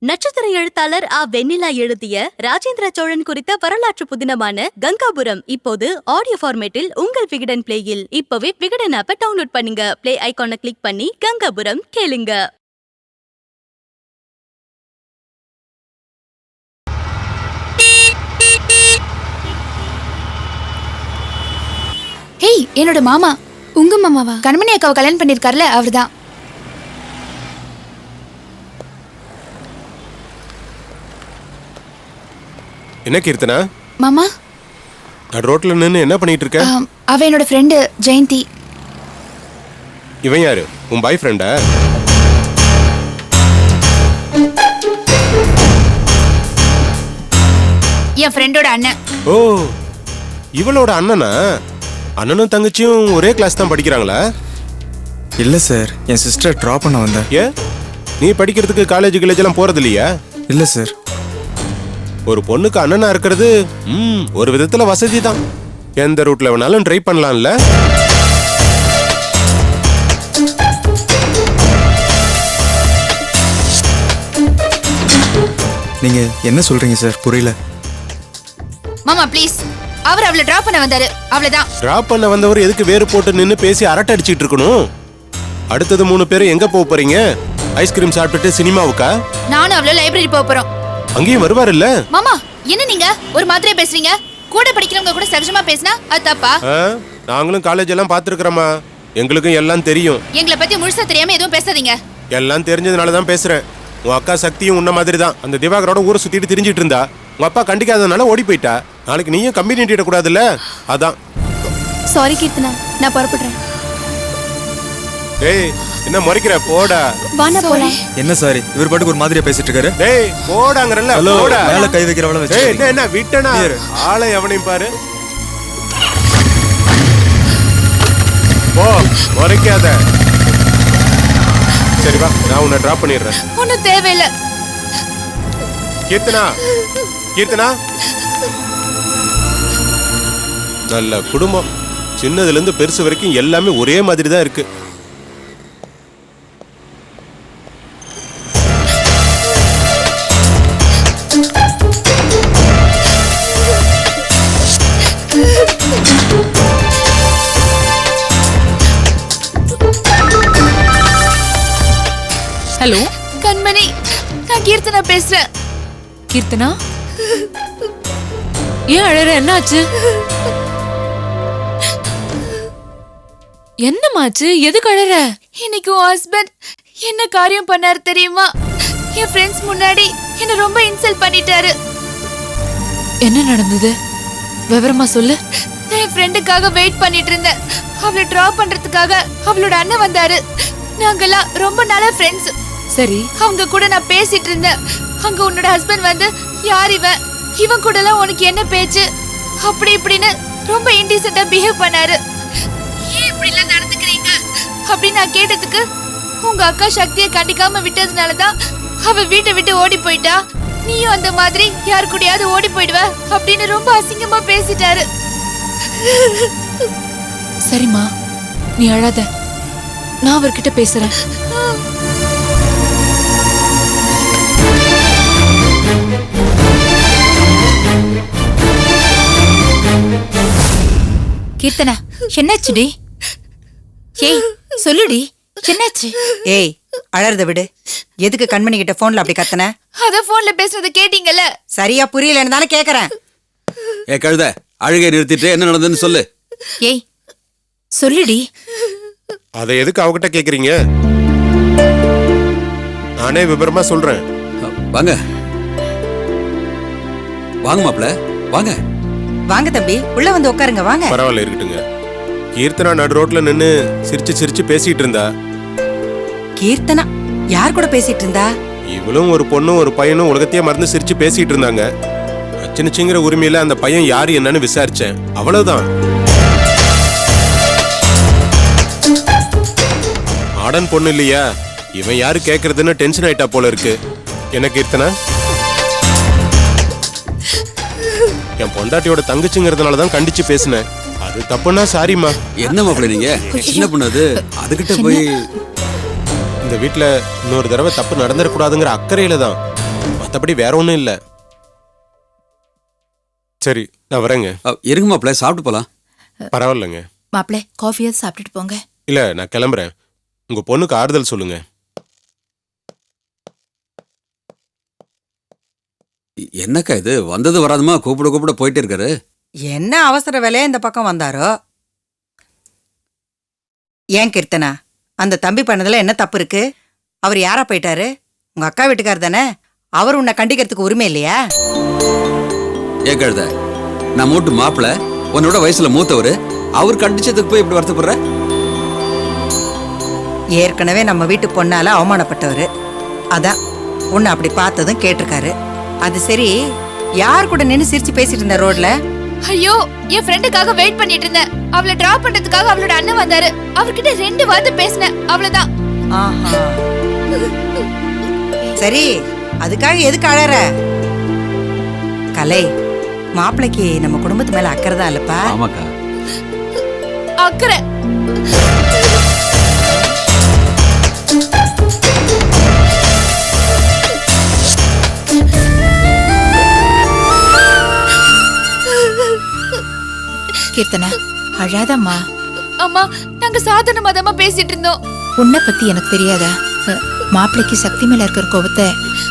நட்சத்திர எழுத்தாளர் ஆ வெண்ணிலா எழுதிய ராஜேந்திர சோழன் குறித்த வரலாற்று புதினமான கங்காபுரம் இப்போது ஆடியோ ஃபார்மேட்டில் உங்கள் விகடன் பிளேயில். இப்பவே விகடன் ஆப்பை டவுன்லோட் பண்ணுங்க. பிளே ஐகானை கிளிக் பண்ணி கங்காபுரம் கேளுங்க. ஹேய், என்னோட மாமா. உங்க மாமாவா? கண்மணி அக்காவை கல்யாணம் பண்ணிருக்காருல, அவர்தான். என்ன கீர்த்தனா மாமா, நான் ரோட்ல நின்னு என்ன பண்ணிட்டு இருக்க? அவ என்னோட ஃப்ரெண்டு ஜெயந்தி. இவன் யாரு? உன் பாய் ஃப்ரெண்டா? என் ஃப்ரெண்டோட அண்ணன். ஓ, இவளோட அண்ணனா? அண்ணனும் தங்கச்சியும் ஒரே கிளாஸ் தான் படிக்கிறாங்களா? இல்ல சார், என் சிஸ்டர் ட்ராப் பண்ண வந்தேன். ஏன் நீ படிக்கிறதுக்கு காலேஜ் எல்லாம் போறது இல்லையா? இல்ல சார். ஒரு பொண்ணுக்கு அண்ணனா இருக்கிறது ஒரு விதத்துல வசதி தான். எந்த ரூட்ல வேணாலும் ட்ரை பண்ணலாம்ல. நீங்க என்ன சொல்றீங்க சார்? புரியல. மாமா ப்ளீஸ், அவர் அவளை டிராப் பண்ண வந்தாரு, அவ்வளவுதான். டிராப் பண்ண வந்தவர் எதுக்கு வேறு போட்டு நின்னு பேசி அரட்டை அடிச்சிட்டு இருக்கணும்? அடுத்தது 3 பேரும் எங்க போக போறீங்க? ஐஸ்கிரீம் சாப்பிட்டுட்டு சினிமாவுக்கா? நானும் அவளை லைப்ரரி போக போறோம். அங்கேயும் வருவாருல்ல? மாமா என்ன நீங்க ஒரு மாதிரியே பேசுறீங்க? கூட படிக்கிறவங்க கூட சகஜமா பேசினா அது தப்பா? நாங்களும் காலேஜ் எல்லாம் பாத்துருக்கிறோமா, எங்களுக்கும் எல்லாம் தெரியும். எங்களை பத்தி முழுசா தெரியாம எதுவும் பேசாதீங்க. எல்லாம் தெரிஞ்சதுனால தான் பேசுறேன். உன் அக்கா சக்தியும் உன்ன மாதிரி தான் அந்த திவாகரோட ஊரை சுத்திட்டு திரிஞ்சிட்டு இருந்தா. உங்க அப்பா கண்டிக்காதனால ஓடி போயிட்டா. நாளைக்கு நீயும் கம்பி நீட்டிட கூடாதுல்ல, அதான். சாரி கீர்த்தனா, நான் புறப்படுறேன். டேய், என்ன முறைக்கிற? போடா. வானா போலாம். என்ன சாரி, இவர் பாட்டுக்கு ஒரு மாதிரியா பேசிட்டு இருக்காரு. டேய் போடாங்கறல்ல, போடா. மேல கை வைக்கிறவள வச்சு. டேய் என்ன விட்டனா? ஆளை எவனையும் பாரு. போ, முறைக்காத. சரி வா, நான் உன்னை டிராப் பண்ணிடுறேன். ஒன்னும் தேவையில்லை. கீர்த்தனா, கீர்த்தனா. நல்ல குடும்பம். சின்னதுல இருந்து பெருசு வரைக்கும் எல்லாமே ஒரே மாதிரி தான் இருக்கு. ஹலோ கண்மணி, நான் கீர்த்தனா பேசுறேன். கீர்த்தனா, ஏன் அழற? என்னாச்சு? என்னமாச்சு? எதுக்கு அழற? இன்னைக்கு உன் ஹஸ்பண்ட் என்ன காரியம் பண்ணாரு தெரியுமா? என் ஃப்ரெண்ட்ஸ் முன்னாடி என்ன ரொம்ப இன்சல்ட் பண்ணிட்டாரு. என்ன நடந்தது? விவரமா சொல்லு. நான் என் ஃப்ரெண்டுக்காக வெயிட் பண்ணிட்டு இருந்தேன். அவளை டிராப் பண்றதுக்காக அவளோட அண்ணன் வந்தாரு. நாங்கெல்லாம் ரொம்ப நல்ல ஃப்ரெண்ட்ஸ். சரி, அவங்க கூட நான் பேசிட்டு இருந்தேன். அங்க உன்னோட ஹஸ்பண்ட் வந்து, யார் இவன் கூட எல்லாம் உனக்கு என்ன பேச்சு, அப்படி இப்படின்னு ரொம்ப இன்டீசென்ட்டா பிஹேவ் பண்ணாரு. ஏன் இப்படி எல்லாம் நடந்துக்கிறீங்க அப்படின்னு நான் கேட்டதுக்கு, உங்க அக்கா சக்தியை கண்டிக்காம விட்டதுனாலதான் அவ வீட்டை விட்டு ஓடி போயிட்டா, நீயும் அந்த மாதிரி யாரு கூடயாவது ஓடி போயிடுவ அப்படின்னு ரொம்ப அசிங்கமா பேசிட்டாரு. சரிம்மா, நீ அழாத. நான் அவர்கிட்ட பேசுறேன். கீர்த்தனா, என்னாச்சுடி? ஏய் சொல்லுடி, என்னாச்சு? ஏய், அழறத விடு. எதுக்கு கண்மணி கிட்ட போன்ல அப்படி கத்தன? அத போன்ல பேசுறது கேட்டீங்கல்ல? சரியா புரியலன்னு தானே கேக்குறேன். ஏ கழுத, அழுகை நிறுத்திட்டு என்ன நடந்ததுன்னு சொல்லு. ஏய் சொல்லுடி. அதை எதுக்கு அவகிட்ட கேக்குறீங்க? நானே விவரமா சொல்றேன். வாங்க வாங்க மாப்ள, வாங்க. வாங்க தம்பி, உள்ள வந்து உட்காருங்க. வாங்க. பரவாயில்ல, இருக்கட்டுங்க. கீர்த்தனா நடு ரோட்ல நின்னு சிரிச்சு சிரிச்சு பேசிட்டு இருந்தா. கீர்த்தனா யார் கூட பேசிட்டு இருந்தா? இவளும் ஒரு பொண்ணும் ஒரு பையனும் உலகத்தையே மறந்து சிரிச்சு பேசிட்டு இருந்தாங்க. அச்சனிச்சுங்கிற உரிமையில அந்த பையன் யாரு என்னன்னு விசாரிச்சேன், அவ்வளவுதான். ஆடன் பொண்ணு இல்லையா, இவன் யாரு கேக்குறதுன்னு டென்ஷன் ஆயிட்டா போல இருக்கு. என்ன கீர்த்தனா? என் பொண்டாட்டியோட தங்கச்சிங்கிறதுனாலதான் கண்டிச்சு பேசினேன். அது தப்புன்னா சாரிம்மா. என்ன மாப்ள நீங்க சின்ன பொண்ணு, அதுகிட்ட போய் இந்த வீட்டுல இன்னொரு தடவை தப்பு நடந்துடக்கூடாதுங்கிற அக்கறையில தான். மற்றபடி வேற ஒன்றும் இல்லை. சரி நான் வரேங்க. இருங்க மாப்பிள்ள, சாப்பிட்டு போலாம். பரவாயில்லைங்க. மாப்பிள்ள காஃபியாவது சாப்பிட்டுட்டு போங்க. இல்லை நான் கிளம்புறேன். உங்கள் பொண்ணுக்கு ஆறுதல் சொல்லுங்க. என்னக்கா இது, வந்தது வராதுமா கூப்பிட கூப்பிட போயிட்டே இருக்காரு. என்ன அவசர வேலையா இந்த பக்கம் வந்தாரோ? ஏன் கீர்த்தனா, அந்த தம்பி பண்ணதுல என்ன தப்பு இருக்கு? அவர் யாரா போயிட்டாரு? உங்க அக்கா வீட்டுக்கார் தானே. அவர் உன்னை கண்டிக்கிறதுக்கு உரிமை இல்லையா? ஏன் கழுத, நான் மூட்டு மாப்பிள்ள, உன்னோட வயசுல மூத்தவர், அவர் கண்டிச்சதுக்கு போய் இப்படி வருத்தப்படுற? ஏற்கனவே நம்ம வீட்டு பொண்ணால அவமானப்பட்டவர். அதான் உன்னை அப்படி பார்த்ததும் கேட்டிருக்காரு. அது சரி, யார் கூட நின்னு சிரிச்சு பேசிட்டு இருந்த ரோட்ல? ஐயோ, என் ஃப்ரெண்டுக்காக வெயிட் பண்ணிட்டு இருந்தேன். அவளை டிராப் பண்றதுக்காக அவளோட அண்ணன் வந்தாரு. அவர்கிட்ட 2 வார்த்தை பேசினேன், அவ்வளவுதான். ஆஹா. சரி, அதுக்காக எதுக்கு அழற? கலை, மாப்பிளைக்கு நம்ம குடும்பத்து மேல அக்கறை தான் இல்லப்பா? ஆமாக்கா. அக்கறை. கீர்த்தனா அழாதம்மா. அம்மா, நாங்க சாதாரண மதமா பேசிட்டு இருந்தோம். உன்னை பத்தி எனக்கு தெரியாதா? மாப்பிளைக்கு சக்தி மேல இருக்கிற கோபத்தை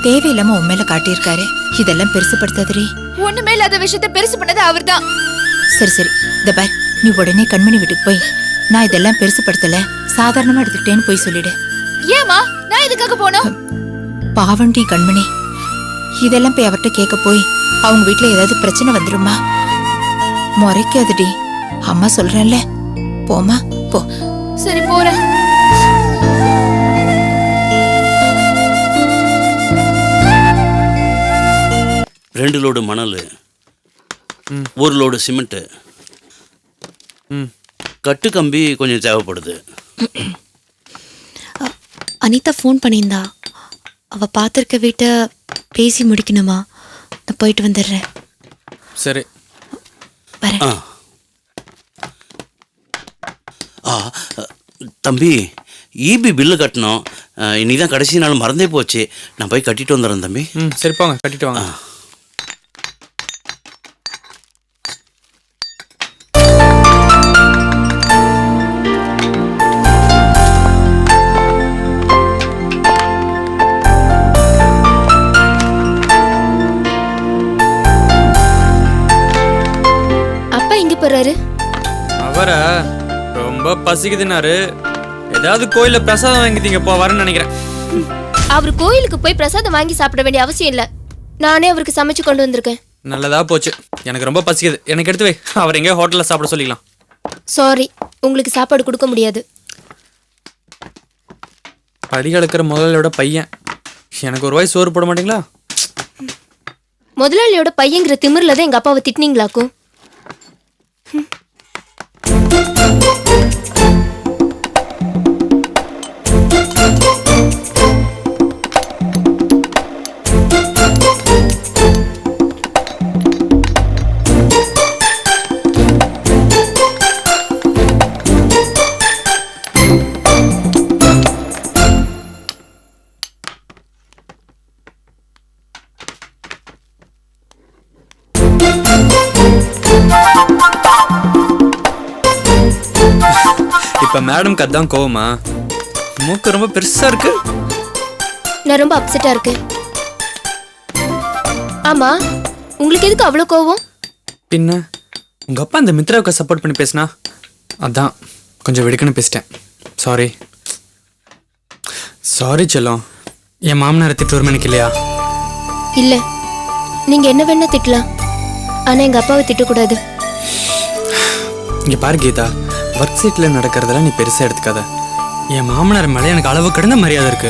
தேவையில்லாம உன் மேல காட்டியிருக்காரு. இதெல்லாம் பெருசுப்படுத்தாதே. ஒண்ணுமே இல்லாத விஷயத்த பெருசு பண்ணது அவர்தான். சரி சரி, இந்த பார், நீ உடனே கண்மணி வீட்டுக்கு போய் நான் இதெல்லாம் பெருசுப்படுத்தல, சாதாரணமா எடுத்துக்கிட்டேன்னு போய் சொல்லிடு. ஏமா நான் இதுக்காக போனோம்? பாவண்டி கண்மணி, இதெல்லாம் போய் அவர்கிட்ட கேட்க போய் அவங்க வீட்டுல ஏதாவது பிரச்சனை வந்துருமா? முறைக்காதடி, அம்மா சொல்றேன்ல. போமா போ. சரி போறேன். ரெண்டு லோடு மணல், 1 லோடு சிமெண்ட், கட்டு கம்பி கொஞ்சம் தேவைப்படுது. அனிதா ஃபோன் பண்ணியிருந்தா. அவ பார்த்துருக்க வீட்டை பேசி முடிக்கணுமா? நான் போயிட்டு வந்துடுறேன். சரி வரேன். தம்பி, இபி பில்லு கட்டணும். இன்னைக்கு தான் கடைசி நாள், மறந்தே போச்சு. நான் போய் கட்டிட்டு வந்துடுறேன் தம்பி. சரி போங்க, கட்டிட்டு வாங்க. அப்பா எங்க போறாரு? அவரா ரொம்ப பசிக்குதுனாரு. ஏதாவது கோயில்ல பிரசாதம் வாங்கிட்டீங்க போ வரேன்னு நினைக்கிறேன். அவர் கோயிலுக்கு போய் பிரசாதம் வாங்கி சாப்பிட வேண்டிய அவசியம் இல்ல. நானே அவருக்கு சமைச்சு கொண்டு வந்திருக்கேன். நல்லதா போச்சு. எனக்கு ரொம்ப பசிக்குது, எனக்கு எடுத்து வை. அவர் எங்கேயோ ஹோட்டல்ல சாப்பிட சொல்லிக்கலாம். சாரி, உங்களுக்கு சாப்பாடு கொடுக்க முடியாது. படி கலக்கிற முதலாளியோட பையன், எனக்கு ஒரு வாய் சோறு போட மாட்டீங்களா? முதலாளியோட பையங்கிற திமிர்ல தான் எங்க அப்பாவை திட்டினீங்களாக்கும். இப்ப மேடம்க்கு அதான் கோவமா? மூக்கு ரொம்ப பெருசா இருக்கு. நான் ரொம்ப அப்செட்டா இருக்கேன். ஆமா, உங்களுக்கு எதுக்கு அவ்வளவு கோவம்? பின்ன உங்க அப்பா அந்த மித்ராவுக்கு சப்போர்ட் பண்ணி பேசினா, அதான் கொஞ்சம் வெடுக்குன்னு பேசிட்டேன். சாரி சாரி செல்லம். என் மாமனாரை திட்டு வருமா எனக்கு இல்லையா? இல்ல, நீங்க என்ன வேணா திட்டலாம், ஆனா எங்க அப்பாவை திட்டக்கூடாது. இங்க பாரு கீதா, ஒர்க் சைட்ல நடக்கிறதெல்லாம் நீ பெருசா எடுத்துக்காத. என் மாமனார் மேலே எனக்கு அளவு கடந்த மரியாதை இருக்கு.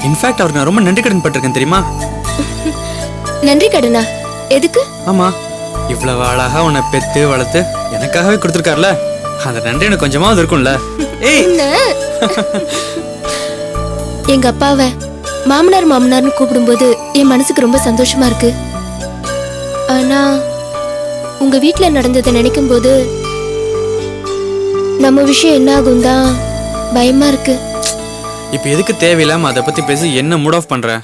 இன்ஃபேக்ட் அவருக்கு நான் ரொம்ப நன்றி கடன் பட்டிருக்கேன் தெரியுமா? நன்றி கடனா? எதுக்கு? ஆமா, இவ்வளவு அழகா உன்னை பெத்து வளர்த்து எனக்காகவே கொடுத்துருக்காருல, அந்த நன்றி எனக்கு கொஞ்சமாவது இருக்கும்ல. ஏய், எங்க அப்பாவை மாமனார் மாமனார்னு கூப்பிடும்போது என் மனசுக்கு ரொம்ப சந்தோஷமா இருக்கு. ஆனா உங்க வீட்டுல நடந்ததை நினைக்கும் போது நம்ம விஷயம் என்ன ஆகும் தான் பயமா இருக்கு. இப்ப எதுக்கு தேவையில்லாம அதை பத்தி பேசி என்ன மூட் ஆஃப் பண்ற?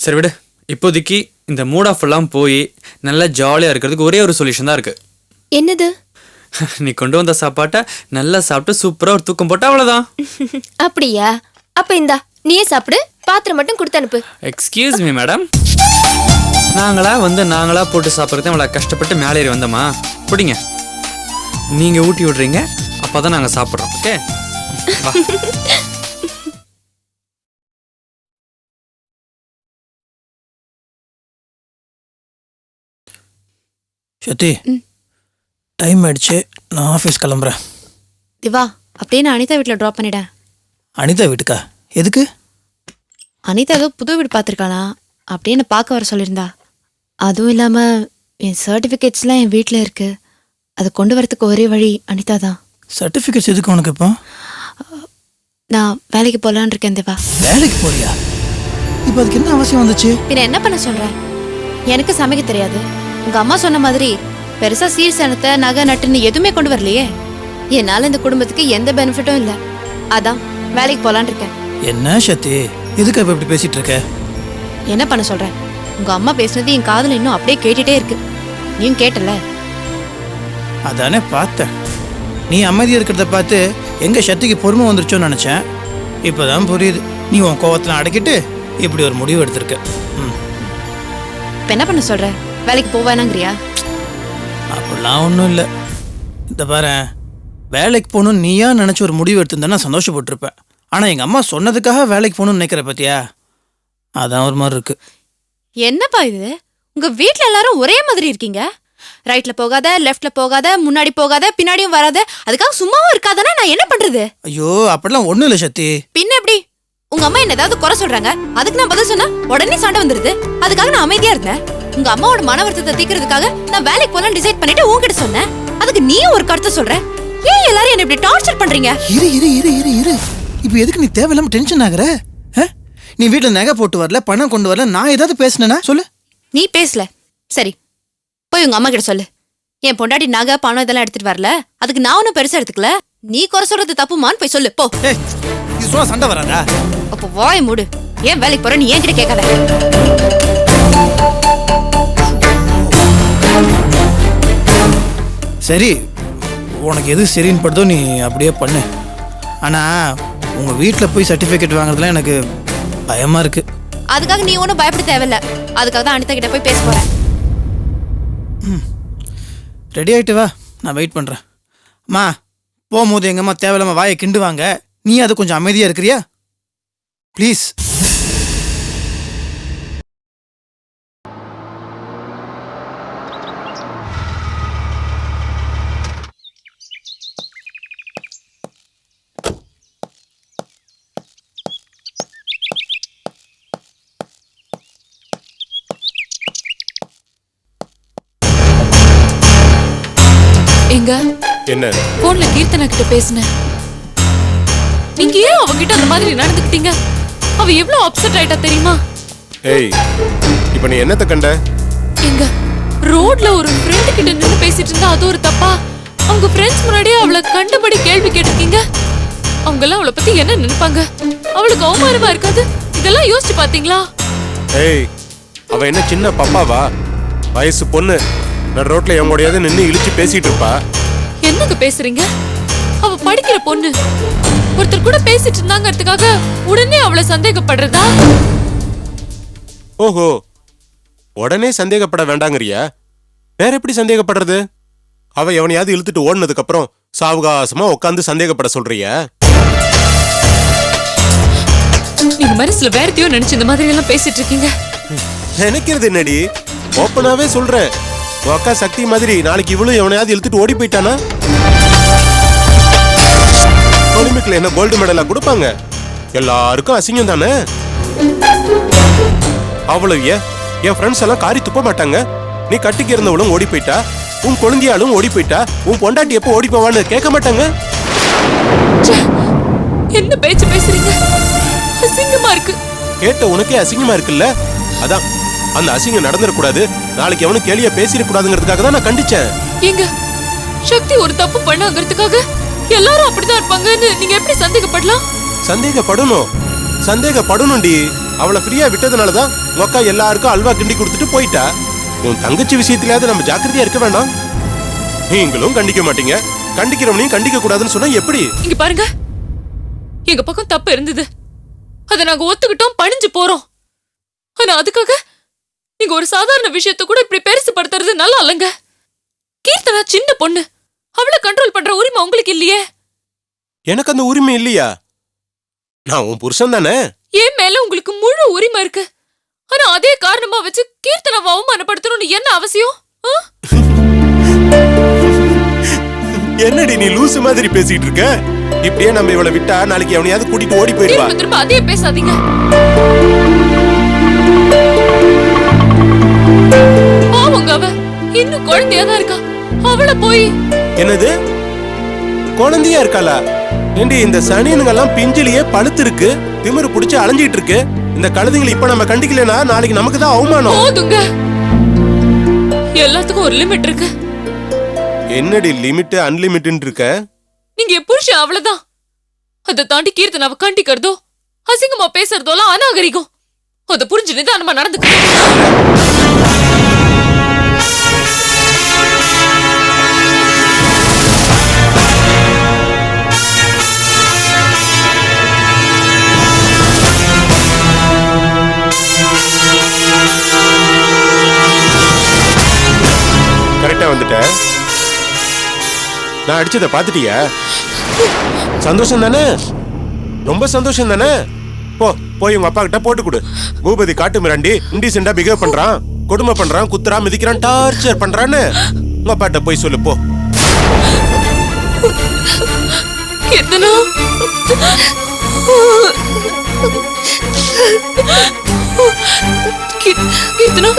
சரி விடு, இப்போதைக்கு இந்த மூட் ஆஃப் எல்லாம் போய் நல்லா ஜாலியாக இருக்கிறதுக்கு ஒரே ஒரு சொல்யூஷன் தான் இருக்கு. என்னது? நீ கொண்டு வந்த சாப்பாட்டை நல்லா சாப்பிட்டு சூப்பராக ஒரு தூக்கம் போட்டா அவ்வளோதான். அப்படியா? அப்ப இந்தா நீயே சாப்பிடு, பாத்திரம் மட்டும் கொடுத்து அனுப்பு. எக்ஸ்கியூஸ் மீ மேடம், நாங்களா போட்டு சாப்பிட்றது அவளை கஷ்டப்பட்டு மேலே ஏறி வந்தோமா? பிடிங்க, நீங்கள் ஊட்டி விடுறீங்க, அப்போ தான் நாங்கள் சாப்பிட்றோம். ஓகே வா. சத்தி, டைம் ஆயிடுச்சு, நான் ஆஃபீஸ் கிளம்புறேன். திவா, அப்படியே நான் அனிதா வீட்டில் ட்ராப் பண்ணிட்டேன். அனிதா வீட்டுக்கா? எதுக்கு? அனிதா ஏதோ புது வீடு பார்த்துருக்காளா, அப்படியே என்னை பார்க்க வர சொல்லியிருந்தா. அதுவும் இல்லாமல் என் சர்டிஃபிகேட்ஸ்லாம் என் வீட்டில் இருக்கு, அதை கொண்டு வரதுக்கு ஒரே வழி அனிதா தான். சர்டிஃபிகேட்ஸ் எதுக்கு உனக்கு இப்போ? நான் வேலைக்கு போகலான்னு இருக்கேன் திவா. வேலைக்கு போறியா? இப்போ அதுக்கு என்ன அவசியம் வந்துச்சு? பின்ன என்ன பண்ண சொல்கிறேன்? எனக்கு சமைக்க தெரியாது. உங்கள் அம்மா சொன்ன மாதிரி பெருசாக சீர் சனத்தை நகை நட்டுன்னு எதுவுமே கொண்டு வரலையே. என்னால் இந்த குடும்பத்துக்கு எந்த பெனிஃபிட்டும் இல்லை. அதான் வேலைக்கு போகலான்னு இருக்கேன். என்ன சத்தி, எதுக்கு இப்போ இப்படி பேசிட்டு இருக்க? என்ன பண்ண சொல்கிறேன்? உங்கள் அம்மா பேசுனது என் காதில் இன்னும் அப்படியே கேட்டுகிட்டே இருக்கு. நீயும் கேட்டல? அதானே பார்த்தேன். நீ அமைதியாக இருக்கிறத பார்த்து எங்கள் சத்திக்கு பொறுமை வந்துருச்சோன்னு நினச்சேன். இப்போ தான் புரியுது, நீ உன் கோவத்தில் அடக்கிட்டு இப்படி ஒரு முடிவு எடுத்திருக்க. இப்போ என்ன பண்ண சொல்கிற? வேலைக்கு போவேனாங்கிறியா? அப்படிலாம் ஒன்றும் இல்லை. இந்த பாரு, வேலைக்கு போகணுன்னு நீயா நினச்சி ஒரு முடிவு எடுத்திருந்தேன்னா சந்தோஷப்பட்டிருப்பேன். ஆனால் எங்கள் அம்மா சொன்னதுக்காக வேலைக்கு போகணும்னு நினைக்கிற பார்த்தியா, அதான் ஒரு மாதிரி இருக்கு. என்னப்பா இது? உங்கள் வீட்டில் எல்லாரும் ஒரே மாதிரி இருக்கீங்க. ரைட்டில் போகாத, லெஃப்டில் போகாத, முன்னாடி போகாத, பின்னாடியும் வராத, அதுக்காக சும்மாவும் இருக்காதானே நான் என்ன பண்ணுறது? ஐயோ, அப்படிலாம் ஒன்றும் இல்லை சத்தி. பின்ன எப்படி? உங்கள் அம்மா என்ன ஏதாவது குறை சொல்கிறாங்க, அதுக்கு நான் பதில் சொன்னா உடனே சண்டை வந்துடுது. அதுக்காக நான் அமைதியாக இருந்தேன். உங்க அம்மாவோட மன வருத்தத்தை தீக்கிறதுக்காக நான் வேலைக்கு போலாம் டிசைட் பண்ணிட்டு உன்கிட்ட சொன்னேன். அதுக்கு நீயும் ஒரு கருத்தை சொல்ற. ஏன் எல்லாரும் என்ன இப்படி டார்ச்சர் பண்றீங்க? இரு இரு இரு இரு இரு இப்போ எதுக்கு நீ தேவையில்லாம டென்ஷன் ஆகுற? நீ வீட்டில் நகை போட்டு வரல, பணம் கொண்டு வரல, நான் ஏதாவது பேசினேனா சொல்லு? நீ பேசல, சரி போய் உங்க அம்மா கிட்ட சொல்லு. என் பொண்டாட்டி நகை பணம் இதெல்லாம் எடுத்துட்டு வரல, அதுக்கு நான் ஒன்னும் பெருசா எடுத்துக்கல, நீ குறை சொல்றது தப்புமான்னு போய் சொல்லு போ. இது சொன்னா சண்டை வராதா? அப்போ வாய் மூடு. ஏன் வேலைக்கு போற நீ என்கிட்ட கேட்காத. சரி, உனக்கு எது சரின்னு படுதோ நீ அப்படியே பண்ணு. ஆனால் உங்கள் வீட்டில் போய் சர்டிஃபிகேட் வாங்குறதுலாம் எனக்கு பயமாக இருக்கு. அதுக்காக நீ ஒன்றும் பயப்பட தேவையில்ல. அதுக்காக தான் அனிதா கிட்ட போய் பேச போறேன். ரெடி ஆகிட்டு வா, நான் வெயிட் பண்ணுறேன். அம்மா, போகும்போது எங்கள் அம்மா தேவையில்லாமல் வாயை கிண்டுவாங்க, நீ அது கொஞ்சம் அமைதியாக இருக்கிறியா ப்ளீஸ்? எங்க என்ன? போன்ல கீர்த்தனா கிட்ட பேசினேன். நீங்க ஏன் அவகிட்ட அந்த மாதிரி நடந்துக்கிட்டீங்க? அவ எவ்வளவு அப்செட் ஆயிட்டா தெரியுமா? ஏய், இப்போ நீ என்னத்த கண்ட? எங்க ரோட்ல ஒரு ஃப்ரெண்ட் கிட்ட நின்னு பேசிட்டு இருந்தா அது ஒரு தப்பா? அவங்க ஃப்ரெண்ட்ஸ் முன்னாடியே அவளை கண்டபடி கேள்வி கேட்டிருக்கீங்க. அவங்க எல்லாம் அவளை பத்தி என்ன நினைப்பாங்க? அவளுக்கு அவமானமா இருக்காது? இதெல்லாம் யோசிச்சு பாத்தீங்களா? ஏய், அவ என்ன சின்ன பப்பாவா? வயசு பொண்ணு. நான் ரோட்ல எங்கோடையாவது நின்று இழிச்சு பேசிட்டு இருப்பா. என்னங்க பேசுறீங்க? அவ படிக்கிற பொண்ணு. ஒருத்தர் கூட பேசிட்டு இருந்தாங்கிறதுக்காக உடனே அவளை சந்தேகப்படுறதா? ஓஹோ, உடனே சந்தேகப்பட வேண்டாங்கறியா? வேற எப்படி சந்தேகப்படுறது? அவ எவனையாவது இழுத்துட்டு ஓடுனதுக்கு அப்புறம் சாவகாசமா உட்காந்து சந்தேகப்பட சொல்றியா? நீங்க மனசுல வேற எதையோ நினைச்சு இந்த மாதிரி எல்லாம் பேசிட்டு இருக்கீங்க. நினைக்கிறது என்னடி? ஓப்பனாவே சொல்றேன். உன் அக்கா சக்தி மாதிரி நாளைக்கு இவளும் எவனையாவது இழுத்துட்டு ஓடி போயிட்டானா? ஒலிம்பிக்ல என்ன கோல்டு மெடலா கொடுப்பாங்க? எல்லாருக்கும் அசிங்கம் தானே. அவ்வளவு என் ஃப்ரெண்ட்ஸ் எல்லாம் காரி துப்ப மாட்டாங்க. நீ கட்டிக்கு இருந்தவளும் ஓடி போயிட்டா, உன் குழந்தையாலும் ஓடி போயிட்டா, உன் பொண்டாட்டி எப்போ ஓடி போவான்னு கேட்க மாட்டாங்க. என்ன பேச்சு பேசுறீங்க? அசிங்கமா இருக்கு. கேட்ட உனக்கே அசிங்கமா இருக்குல்ல? அதான் அந்த அசிங்கம் நடந்துடக்கூடாது, நாளைக்கு அவனு கேலியா பேசிடக்கூடாதுங்கிறதுக்காக தான் நான் கண்டிச்சேன். எங்க சக்தி ஒரு தப்பு பண்ணாங்கிறதுக்காக எல்லாரும் அப்படிதான் இருப்பாங்கன்னு நீங்க எப்படி சந்தேகப்படலாம்? சந்தேகப்படணும், சந்தேகப்படணும்டி. அவளை ஃப்ரீயா விட்டதுனாலதான் உங்க அக்கா எல்லாருக்கும் அல்வா கிண்டி கொடுத்துட்டு போயிட்டா. உன் தங்கச்சி விஷயத்திலாவது நம்ம ஜாக்கிரதையா இருக்க வேண்டாம்? நீங்களும் கண்டிக்க மாட்டீங்க, கண்டிக்கிறவனையும் கண்டிக்க கூடாதுன்னு சொன்னா எப்படி? இங்க பாருங்க, எங்க பக்கம் தப்பு இருந்தது, அதை நாங்க ஒத்துக்கிட்டோம், பணிஞ்சு போறோம். ஆனா அதுக்காக நீங்க ஒரு சாதாரண விஷயத்தை கூட இப்படி பெருசுபடுத்துறது நல்லா இல்லைங்க. கீர்த்தனா சின்ன பொண்ணு, அவளை கண்ட்ரோல் பண்ற உரிமை உங்களுக்கு இல்லையே. எனக்கு அந்த உரிமை இல்லையா? நான் உன் புருஷன் தானே. என் மேல உங்களுக்கு முழு உரிமை இருக்கு. ஆனா அதே காரணமா வச்சு கீர்த்தனாவை அவமானப்படுத்தணும்னு என்ன அவசியம்? என்னடி நீ லூசு மாதிரி பேசிட்டு இருக்க? இப்படியே நம்ம இவளை விட்டா நாளைக்கு எவனையாவது கூட்டிட்டு ஓடி போயிடுவா. திரும்ப அதே பேசாதீங்க. பாவங்க, அவ இன்னும் குழந்தையா தான் இருக்கா. அவளை போய் என்னது குழந்தையா இருக்காளா? ஏண்டி இந்த சனியனுங்கெல்லாம் பிஞ்சிலேயே பழுத்து இருக்கு, திமிரு புடிச்சு அலைஞ்சிட்டு இருக்கு. இந்த கழுதைங்களை இப்ப நம்ம கண்டிக்கலனா நாளைக்கு நமக்கு தான் அவமானம். போதுங்க, எல்லாத்துக்கும் ஒரு லிமிட் இருக்கு. என்னடி லிமிட் அன்லிமிட்னு இருக்க? நீங்க புருஷன் அவ்வளவுதான். அதை தாண்டி கீர்த்தனாவை கண்டிக்கிறதோ அசிங்கமா பேசுறதோலாம் அநாகரிகம். அதை புரிஞ்சு நிதானமா நடந்துக்கணும். கரெக்டா வந்துட்ட. நான் அடிச்சத பாத்துட்டியா? சந்தோஷம் தானே? ரொம்ப சந்தோஷம் தானே? போய் உங்க அப்பா கிட்ட போட்டு கொடு. பூபதி காட்டு மிராண்டி இன்டிசென்டா பிஹேவ் பண்றான், கொடுமை பண்றான், குத்துறான், மிதிக்கிறான், டார்ச்சர் பண்றான்னு உங்க அப்பாட்ட போய் சொல்லு போ. கீர்த்தனா, கீர்த்தனா,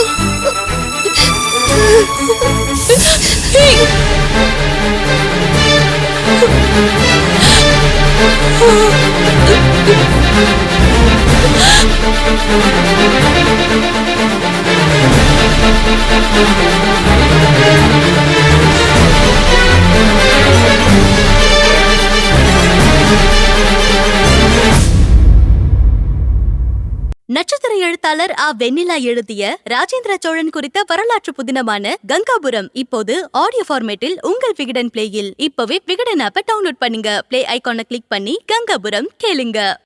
நட்சத்திர எழுத்தாளர் ஆ வெண்ணிலா எழுதிய ராஜேந்திர சோழன் குறித்த வரலாற்று புதினமான கங்காபுரம் இப்போது ஆடியோ ஃபார்மேட்டில் உங்கள் விகடன் பிளேயில். இப்பவே விகடன் ஆப்பை டவுன்லோட் பண்ணுங்க. பிளே ஐகானை கிளிக் பண்ணி கங்காபுரம் கேளுங்க.